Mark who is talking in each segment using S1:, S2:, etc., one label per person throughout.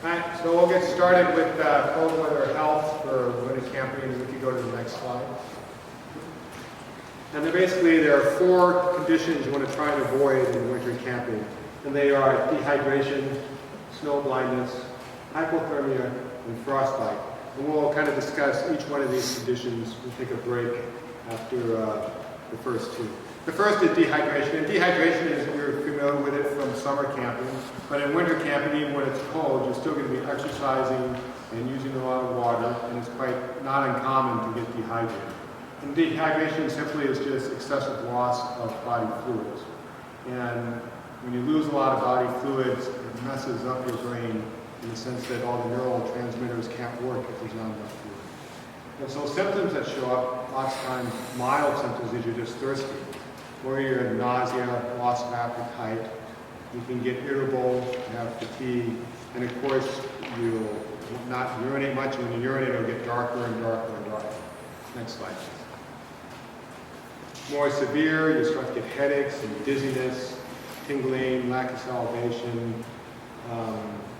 S1: Alright, so we'll get started with cold weather health for winter camping, and we can go to the next slide. And then basically there are four conditions you want to try and avoid in winter camping. And they are dehydration, snow blindness, hypothermia, and frostbite. And we'll kind of discuss each one of these conditions. We'll take a break after the first two. The first is dehydration. And dehydration is, you're familiar with it from summer camping. But in winter camping, even when it's cold, you're still going to be exercising and using a lot of water. And it's quite not uncommon to get dehydrated. And dehydration simply is just excessive loss of body fluids. And when you lose a lot of body fluids, it messes up your brain in the sense that all the neural transmitters can't work if there's not enough fluid. And so symptoms that show up, lots of times mild symptoms, is you're just thirsty, or you're nausea, loss of appetite. You can get irritable, have fatigue, and of course you'll not urinate much. When you urinate, it'll get darker and darker and darker. Next slide, please. More severe, you start to get headaches and dizziness, tingling, lack of salivation.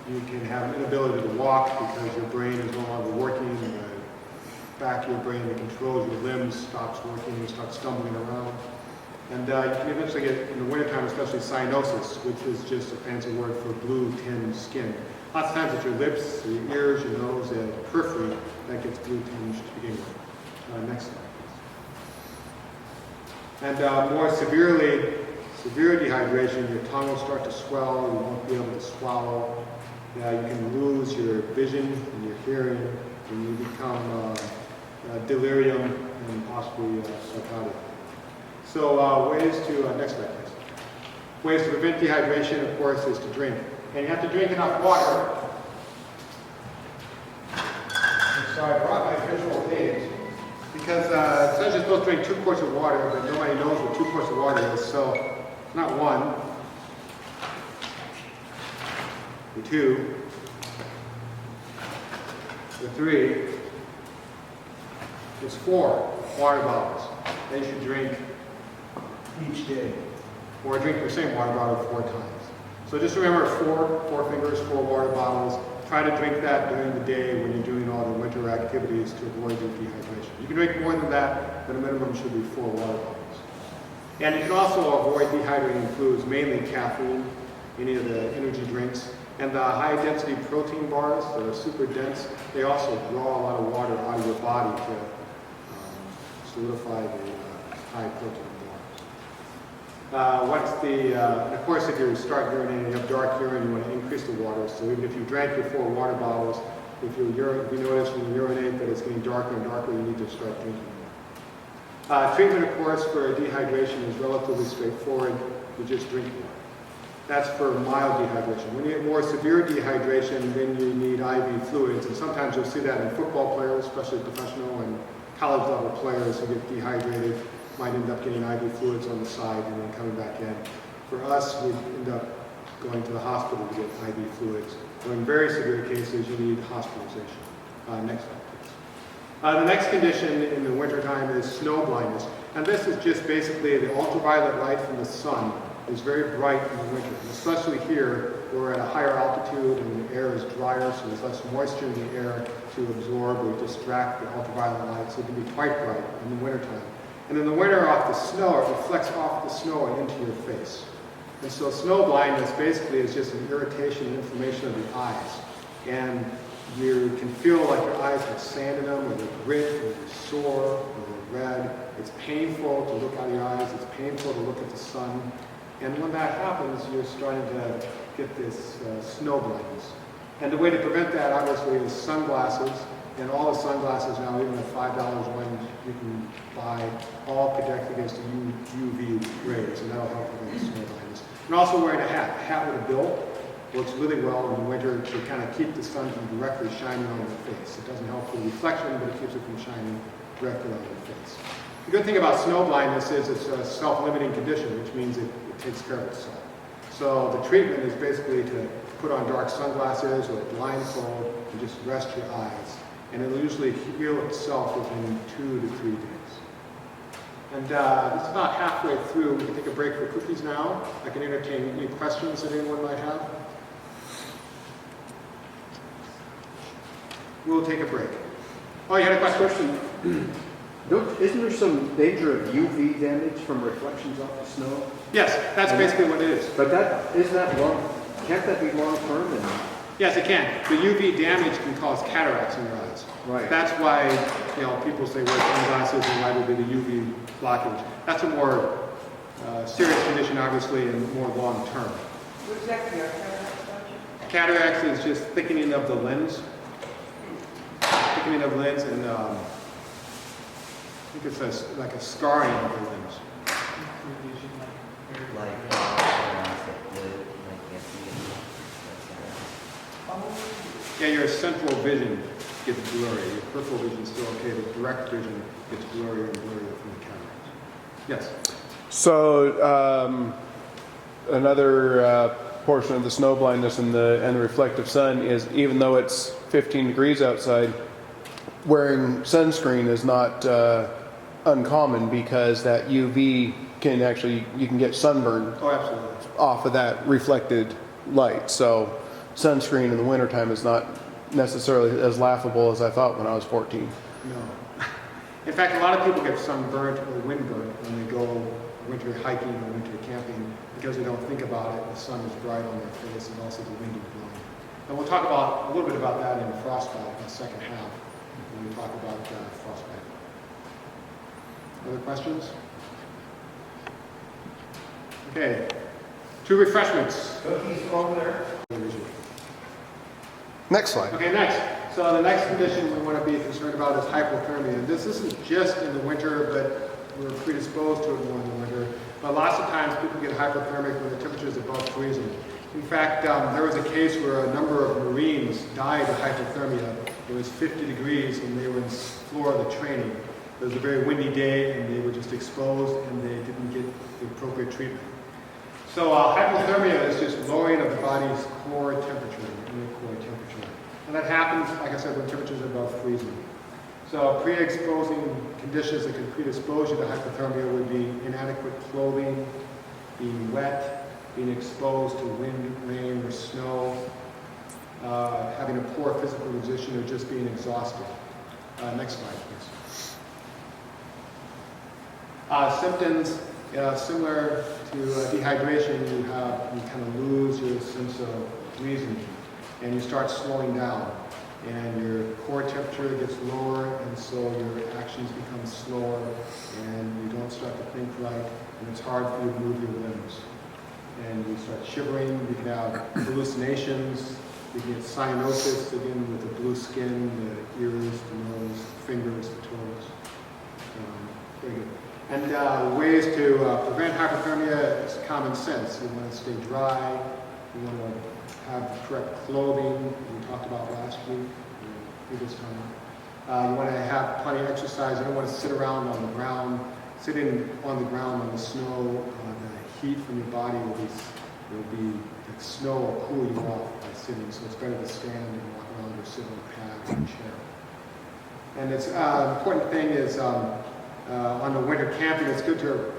S1: You can have an inability to walk because your brain is no longer working. The back of your brain that controls your limbs stops working. You start stumbling around. And you can eventually get, in the wintertime especially, cyanosis, which is just a fancy word for blue-tinged skin. Lots of times it's your lips, your ears, your nose, and periphery that gets blue-tinged to begin with. Next slide. And more severe dehydration, your tongue will start to swell, you won't be able to swallow. You can lose your vision and your hearing, and you become delirium and possibly psychotic. So ways to, next slide please. Ways to prevent dehydration, of course, is to drink. And you have to drink enough water. So I brought my visual aids. Because it says you're supposed to drink 2 quarts of water, but nobody knows what 2 quarts of water is, so it's not 1, or 2, or 3, it's 4 water bottles that you should drink each day. Or drink the same water bottle 4 times. So just remember 4 fingers, 4 water bottles. Try to drink that during the day when you're doing all the winter activities to avoid your dehydration. You can drink more than that, but a minimum should be 4 water bottles. And you can also avoid dehydrating foods, mainly caffeine, any of the energy drinks, and the high-density protein bars that are super dense. They also draw a lot of water out of your body to solidify the high protein bars. Of course, if you start urinating, you have dark urine, you want to increase the water. So even if you drank your 4 water bottles, if you notice when you urinate that it's getting darker and darker, you need to start drinking more. Treatment, of course, for dehydration is relatively straightforward. You just drink more. That's for mild dehydration. When you get more severe dehydration, then you need IV fluids. And sometimes you'll see that in football players, especially professional and college level players who get dehydrated. Might end up getting IV fluids on the side and then coming back in. For us, we end up going to the hospital to get IV fluids. Or in very severe cases, you need hospitalization. Next slide, please. The next condition in the wintertime is snow blindness. And this is just basically the ultraviolet light from the sun is very bright in the winter. And especially here, we're at a higher altitude and the air is drier, so there's less moisture in the air to absorb or distract the ultraviolet light, so it can be quite bright in the wintertime. And in the winter, off the snow, it reflects off the snow and into your face. And so snow blindness basically is just an irritation and inflammation of the eyes. And you can feel like your eyes have sand in them, or they're grit, or they're sore, or they're red. It's painful to look out of your eyes. It's painful to look at the sun. And when that happens, you're starting to get this snow blindness. And the way to prevent that, obviously, is sunglasses. And all the sunglasses now, even the $5 ones you can buy, all protect against the UV rays, and that'll help prevent snow blindness. And also wearing a hat. A hat with a bill works really well in the winter to kind of keep the sun from directly shining on your face. It doesn't help with reflection, but it keeps it from shining directly on your face. The good thing about snow blindness is it's a self-limiting condition, which means it takes care of itself. So the treatment is basically to put on dark sunglasses or a blindfold and just rest your eyes. And it'll usually heal itself within 2 to 3 days. And it's about halfway through. We can take a break for cookies now. I can entertain any questions that anyone might have. We'll take a break. Oh, you had a question?
S2: Isn't there some danger of UV damage from reflections off the snow?
S1: Yes, that's basically what it is.
S2: But can't that be long term?
S1: Yes, it can. The UV damage can cause cataracts in your eyes.
S2: Right.
S1: That's why, people say wear sunglasses and why would be the UV blockage. That's a more serious condition, obviously, and more long term.
S3: What's that for your cataracts?
S1: Cataracts is just thickening of the lens. Thickening of the lens, and I think it says like a scarring of the lens. Yeah, your central vision gets blurry. Your peripheral vision is still okay, but direct vision gets blurrier and blurrier from the cataracts. Yes?
S4: So another portion of the snow blindness and the reflective sun is, even though it's 15 degrees outside, wearing sunscreen is not uncommon, because that UV can you can get sunburn off of that reflected light. So sunscreen in the wintertime is not necessarily as laughable as I thought when I was 14.
S1: No. In fact, a lot of people get sunburnt or windburnt when they go winter hiking or winter camping, because they don't think about it. The sun is bright on their face, and also the wind is blowing. And we'll talk about a little bit about that in frostbite in the second half, when we talk about frostbite. Other questions? Okay. 2 refreshments.
S2: Cookies over there.
S4: Next slide.
S1: Okay, next. So the next condition we want to be concerned about is hypothermia. And this isn't just in the winter, but we're predisposed to it more in the winter. But lots of times people get hypothermic when the temperature is above freezing. In fact, there was a case where a number of Marines died of hypothermia. It was 50 degrees and they were in the floor of the training. It was a very windy day and they were just exposed and they didn't get the appropriate treatment. So hypothermia is just lowering of the body's core temperature, inner core temperature. And that happens, like I said, when temperatures are above freezing. So pre-exposing conditions that can predispose you to hypothermia would be inadequate clothing, being wet, being exposed to wind, rain, or snow, having a poor physical condition, or just being exhausted. Next slide, please. Symptoms similar to dehydration. You kind of lose your sense of reason, and you start slowing down, and your core temperature gets lower, and so your actions become slower, and you don't start to think right, and it's hard for you to move your limbs. And you start shivering. You can have hallucinations. You can get cyanosis, again with the blue skin, the ears, the nose, the fingers, the toes. Very good. And ways to prevent hypothermia is common sense. You want to stay dry. You want to have the correct clothing, we talked about last week, previous time. You want to have plenty of exercise. You don't want to sit around on the ground. Sitting on the ground on the snow, the heat from your body will be the snow will cool you off by sitting. So it's better to stand and walk around or sit on a pad or a chair. And it's important thing is on the winter camping, it's good to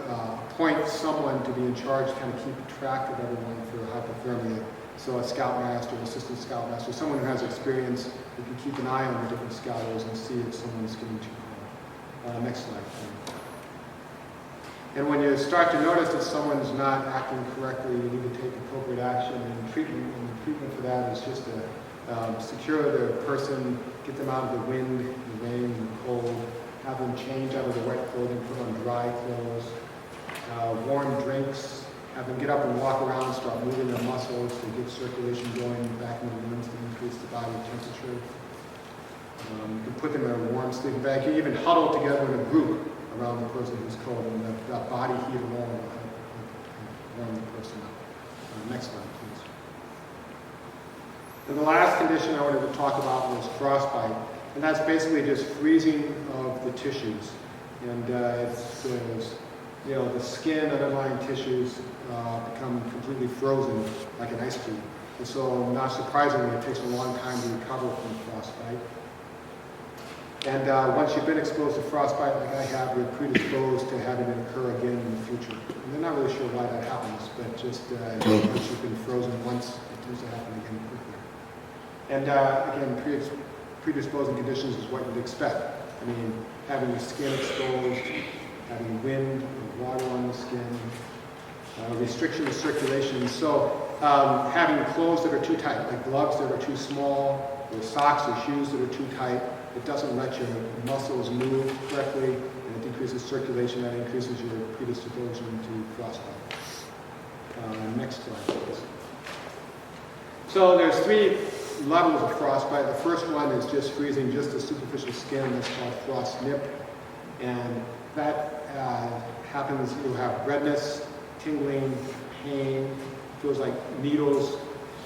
S1: appoint someone to be in charge, to kind of keep track of everyone for hypothermia. So a scoutmaster, assistant scoutmaster, someone who has experience, who can keep an eye on the different scouters and see if someone's getting too cold. Next slide, please. And when you start to notice that someone's not acting correctly, you need to take appropriate action and treatment. And the treatment for that is just to secure the person, get them out of the wind, the rain, and the cold, have them change out of the wet clothing, put on dry clothes, warm drinks, have them get up and walk around, start moving their muscles to get circulation going back in the limbs to increase the body temperature. You can put them in a warm sleeping bag. You can even huddle together in a group around the person who's cold, and that body heat alone will help warm the person up. Next slide, please. And the last condition I wanted to talk about was frostbite. And that's basically just freezing of the tissues. And the skin, underlying tissues become completely frozen like an ice cube. And so, not surprisingly, it takes a long time to recover from frostbite. And once you've been exposed to frostbite like I have, you're predisposed to having it occur again in the future. And they're not really sure why that happens, but just once you've been frozen once, it tends to happen again quickly. And again, predisposing conditions is what you'd expect. I mean, having your skin exposed, having wind and water on the skin, restriction of circulation. So having clothes that are too tight, like gloves that are too small, or socks or shoes that are too tight, it doesn't let your muscles move correctly, and it decreases circulation, that increases your predisposition to frostbite. Next slide, please. So there's 3 levels of frostbite. The first one is just freezing just the superficial skin, that's called frost nip. And that happens, you'll have redness, tingling, pain, feels like needles.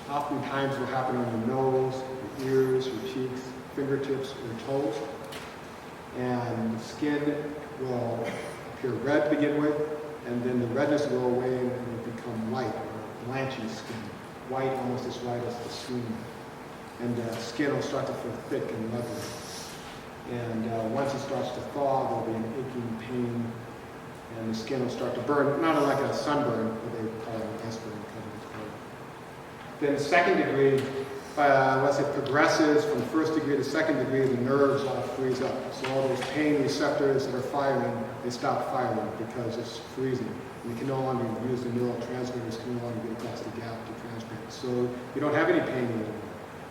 S1: Oftentimes will happen on your nose, your ears, your cheeks, fingertips, or toes. And the skin will appear red to begin with, and then the redness will go away and it will become white, or blanchy skin. White, almost as white as the skin. And the skin will start to feel thick and leathery. And once it starts to thaw, there'll be an aching pain, and the skin will start to burn, not unlike a sunburn, but they call it an ice burn because it's cold. Then second degree, once it progresses from first degree to second degree, the nerves all freeze up. So all those pain receptors that are firing, they stop firing because it's freezing. And you can no longer use the neurotransmitters, can no longer get across the gap to transmit. So you don't have any pain anymore.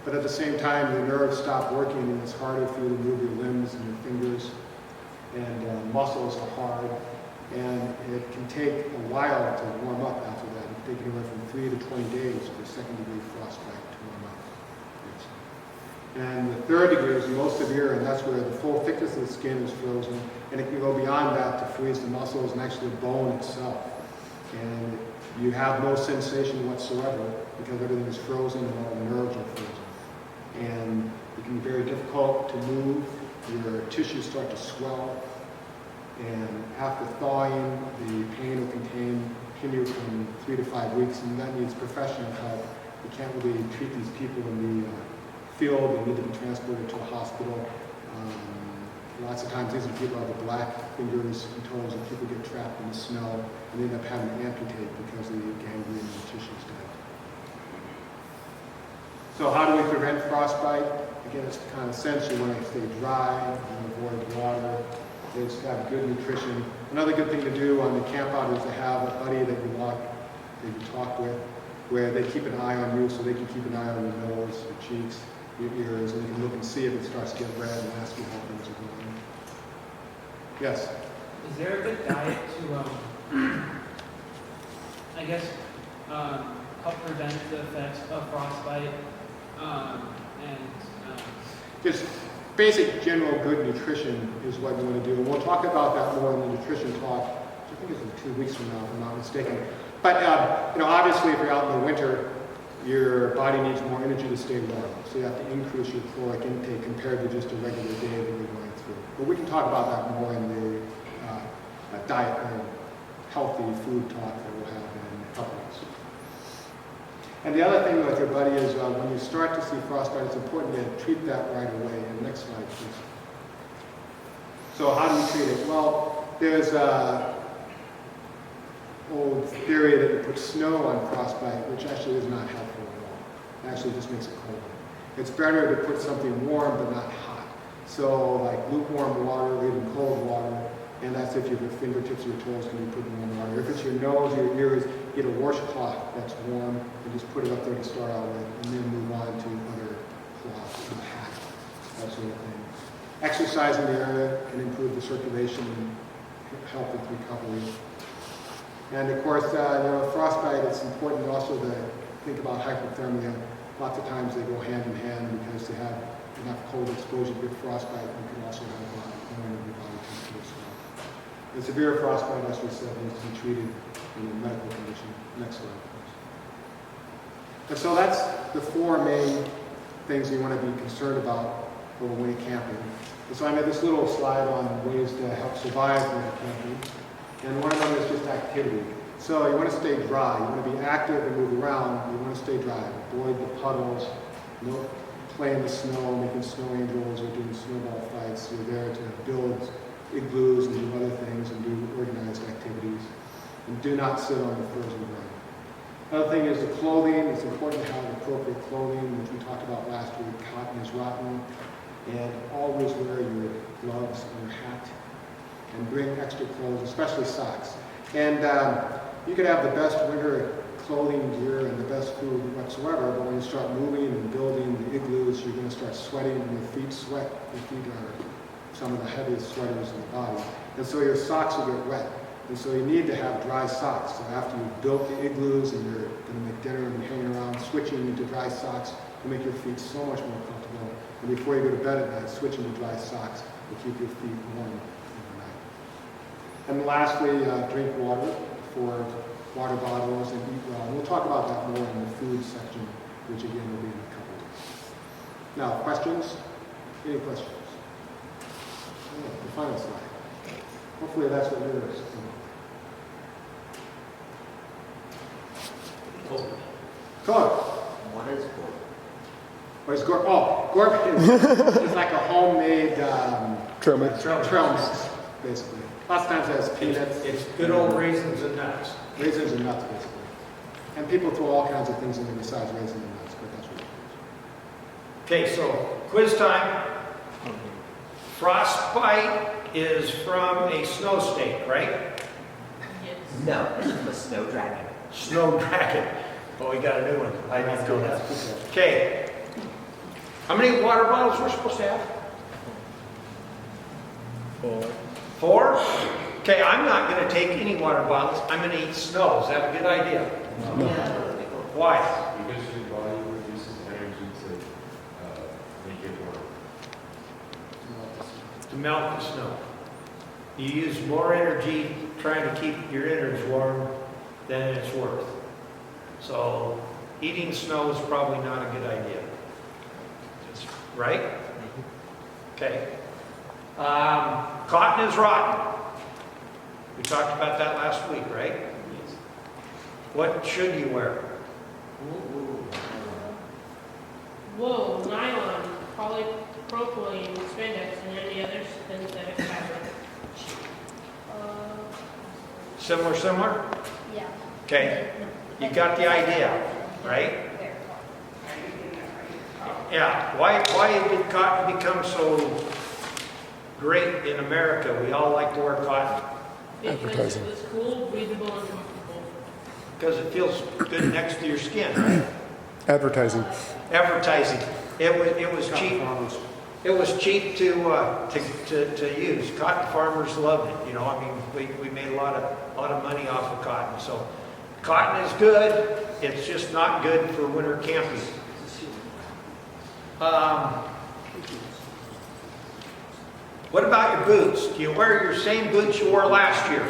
S1: But at the same time, the nerves stop working, and it's harder for you to move your limbs and your fingers, and muscles are hard. And it can take a while to warm up after that. It can take anywhere from 3 to 20 days for second degree frostbite to warm up. And the third degree is the most severe, and that's where the full thickness of the skin is frozen, and it can go beyond that to freeze the muscles and actually the bone itself. And you have no sensation whatsoever because everything is frozen and all the nerves are frozen. And it can be very difficult to move. Your tissues start to swell. And after thawing, the pain will continue from 3 to 5 weeks, and that needs professional help. You can't really treat these people in the field. They need to be transported to a hospital. Lots of times these are people who have the black fingers and toes, and people get trapped in the snow and they end up having to amputate because of the gangrene in the tissues dead. So how do we prevent frostbite? Again, it's kind of essential. You want to stay dry, you want to avoid water, just have good nutrition. Another good thing to do on the camp out is to have a buddy that you talk with, where they keep an eye on you, so they can keep an eye on your nose, your cheeks, your ears, and you can look and see if it starts to get red and ask you how things are going. Yes?
S5: Is there a good diet to, I guess, help prevent the effects of frostbite?
S1: Just basic general good nutrition is what you want to do. And we'll talk about that more in the nutrition talk, which I think is in 2 weeks from now, if I'm not mistaken. But obviously, if you're out in the winter, your body needs more energy to stay warm. So you have to increase your caloric intake compared to just a regular day that you're going through. But we can talk about that more in the diet and healthy food talk that we'll have in a couple weeks. And the other thing with your buddy is when you start to see frostbite, it's important to treat that right away. And next slide, please. So how do you treat it? Well, there's an old theory that you put snow on frostbite, which actually is not helpful at all. It actually just makes it colder. It's better to put something warm but not hot. So like lukewarm water or even cold water, and that's if your fingertips or your toes can be put in warm water. If it's your nose or your ears, get a washcloth that's warm and just put it up there to start out with, and then move on to other cloths, a hat, that sort of thing. Exercise in the area can improve the circulation and help with recovery. And of course, frostbite, it's important also to think about hypothermia. Lots of times they go hand in hand because they have enough cold exposure to get frostbite. You can also have a lot of lowering of your body temperature as well. And severe frostbite, as we said, needs to be treated in a medical condition. Next slide, please. And so that's the 4 main things you want to be concerned about for winter camping. And so I made this little slide on ways to help survive winter camping. And one of them is just activity. So you want to stay dry. You want to be active and move around. You want to stay dry. Avoid the puddles. Play in the snow, making snow angels or doing snowball fights. You're there to build igloos and do other things and do organized activities. And do not sit on the frozen ground. Another thing is the clothing. It's important to have appropriate clothing, which we talked about last week. Cotton is rotten. And always wear your gloves and your hat, and bring extra clothes, especially socks. And you could have the best winter clothing gear and the best food whatsoever, but when you start moving and building the igloos, you're going to start sweating, and your feet sweat. Your feet are some of the heaviest sweaters in the body. And so your socks will get wet. And so you need to have dry socks. So after you've built the igloos and you're going to make dinner and you're hanging around, switching into dry socks will make your feet so much more comfortable. And before you go to bed at night, switching to dry socks will keep your feet warm overnight. And lastly, drink water for water bottles and eat well. And we'll talk about that more in the food section, which again will be in a couple of weeks. Now, questions? Any questions? The final slide. Hopefully that's what you're saying. Color.
S6: What is gold?
S1: What is gorp? Oh, gorp is like a homemade
S4: Trail mix.
S1: trail mix, basically. Lots of times it has peanuts.
S6: It's good old raisins and nuts.
S1: Raisins and nuts, basically. And people throw all kinds of things in there besides raisins and nuts, but that's what it is.
S6: Okay, so quiz time. Frostbite is from a snow snake, right?
S7: No, this is a snow dragon.
S6: Snow dragon. Oh, we got a new one. I didn't know that. Okay. How many water bottles we're supposed to have? 4? Okay, I'm not going to take any water bottles. I'm going to eat snow. Is that a good idea? Why?
S8: Because your body produces energy to make it work.
S6: To melt the snow. You use more energy trying to keep your innards warm than it's worth. So eating snow is probably not a good idea. Right? Okay. Cotton is rotten. We talked about that last week, right? What should you wear?
S9: Wool, nylon, polypropylene, spandex, and any other synthetic fabric.
S6: Similar?
S9: Yeah.
S6: Okay. You got the idea, right? Yeah. Why did cotton become so great in America? We all like to wear cotton.
S9: Because it was cool, breathable, and comfortable.
S6: Because it feels good next to your skin, right?
S4: Advertising.
S6: Advertising. It was cheap.
S1: Farmers.
S6: It was cheap to use. Cotton farmers loved it. You know, I mean, we made a lot of money off of cotton. So, cotton is good. It's just not good for winter camping. What about your boots? Do you wear your same boots you wore last year?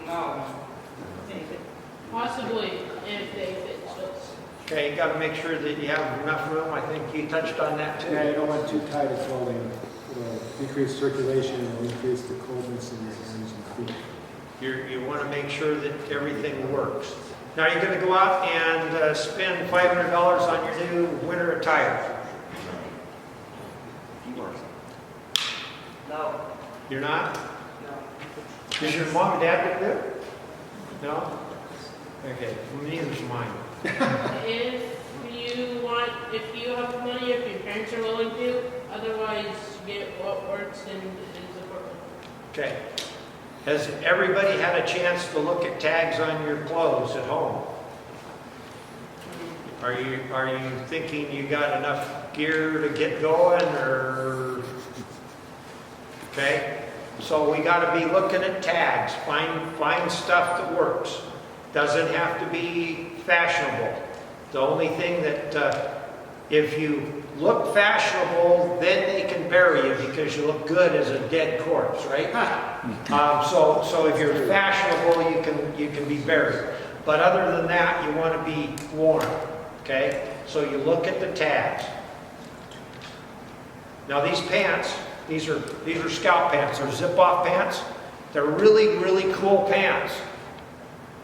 S3: No.
S9: Possibly, if they fit us.
S6: Okay, you got to make sure that you have enough room. I think you touched on that too.
S1: Yeah, you don't want too tight a clothing. It'll decrease circulation and increase the coldness in your hands and feet.
S6: You want to make sure that everything works. Now you're going to go out and spend $500 on your new winter attire.
S7: No.
S6: You're not?
S3: No.
S6: Does your mom and dad live there? No? Okay, well, neither's mine.
S9: If you have money, if your parents are willing to, otherwise get what works and is affordable.
S6: Okay. Has everybody had a chance to look at tags on your clothes at home? Are you thinking you got enough gear to get going, or? Okay, so we got to be looking at tags. Find stuff that works. Doesn't have to be fashionable. The only thing that if you look fashionable, then they can bury you because you look good as a dead corpse, right? So if you're fashionable, you can be buried. But other than that, you want to be warm. Okay, so you look at the tags. Now these pants. These are scout pants. They're zip-off pants. They're really, really cool pants.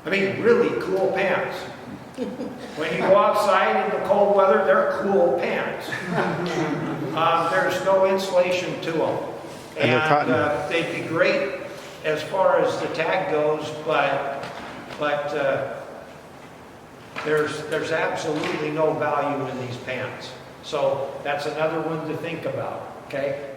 S6: I mean, really cool pants. When you go outside in the cold weather, they're cool pants. There's no insulation to them.
S4: And they're cotton.
S6: They'd be great as far as the tag goes, but there's absolutely no value in these pants. So that's another one to think about, okay?